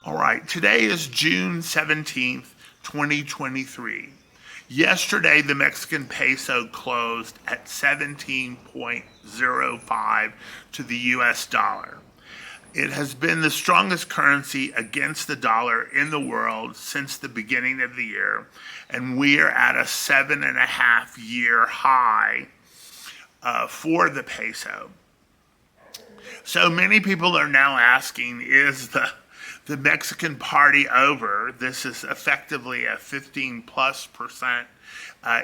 All right, today is June 17th, 2023. Yesterday, the Mexican peso closed at 17.05 to the US dollar. It has been the strongest currency against the dollar in the world since the beginning of the year, and we are at a 7.5-year high for the peso. So many people are now asking, is the Mexican party over? This is effectively a 15+%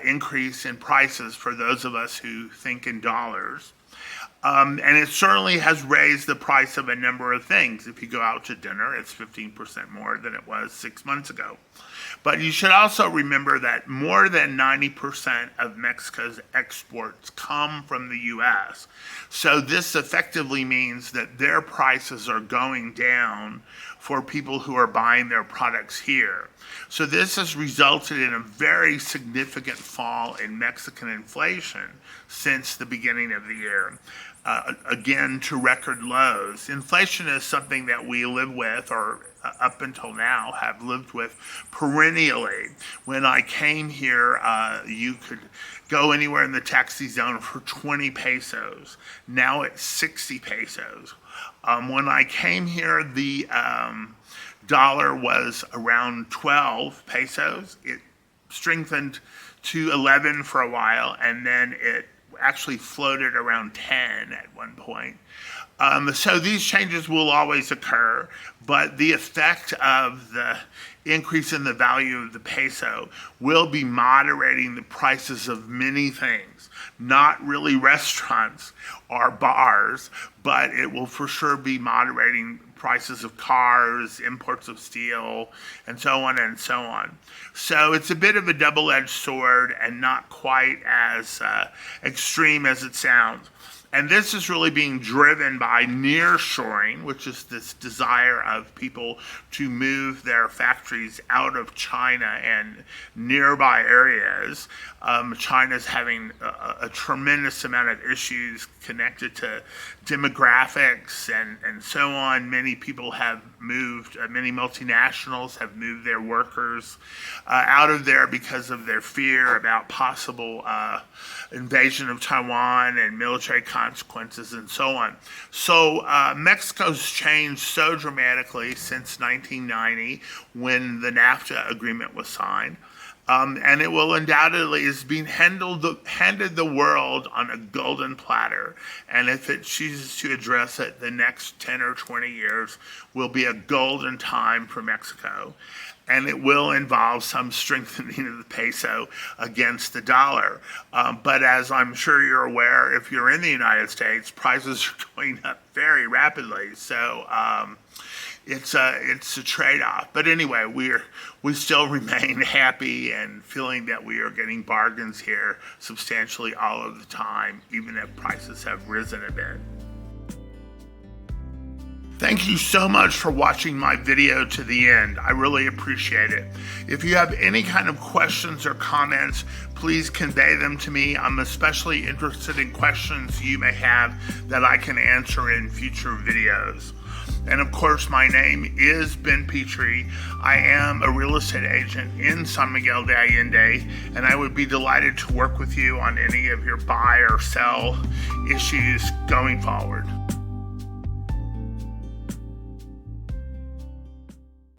increase in prices for those of us who think in dollars. And it certainly has raised the price of a number of things. If you go out to dinner, it's 15% more than it was 6 months ago. But you should also remember that more than 90% of Mexico's exports come from the U.S. So this effectively means that their prices are going down for people who are buying their products here. So this has resulted in a very significant fall in Mexican inflation since the beginning of the year. Again, to record lows. Inflation is something that we live with, or up until now have lived with perennially. When I came here, you could go anywhere in the taxi zone for 20 pesos. Now it's 60 pesos. When I came here, the dollar was around 12 pesos. It strengthened to 11 for a while, and then it actually floated around 10 at one point. So these changes will always occur, but the effect of the increase in the value of the peso will be moderating the prices of many things. Not really restaurants or bars, but it will for sure be moderating prices of cars, imports of steel, and so on and so on. So it's a bit of a double-edged sword and not quite as extreme as it sounds. And this is really being driven by nearshoring, which is this desire of people to move their factories out of China and nearby areas. China's having a tremendous amount of issues connected to demographics and so on. Many people have moved, many multinationals have moved their workers out of there because of their fear about possible invasion of Taiwan and military consequences and so on. So Mexico's changed so dramatically since 1990 when the NAFTA agreement was signed. And it will undoubtedly is being handed the world on a golden platter. And if it chooses to address it, the next 10 or 20 years will be a golden time for Mexico. And it will involve some strengthening of the peso against the dollar. But as I'm sure you're aware, if you're in the United States, prices are going up very rapidly. So it's a trade-off. But anyway, we still remain happy and feeling that we are getting bargains here substantially all of the time, even if prices have risen a bit. Thank you so much for watching my video to the end. I really appreciate it. If you have any kind of questions or comments, please convey them to me. I'm especially interested in questions you may have that I can answer in future videos. And of course, my name is Ben Pitre. I am a real estate agent in San Miguel de Allende, and I would be delighted to work with you on any of your buy or sell issues going forward.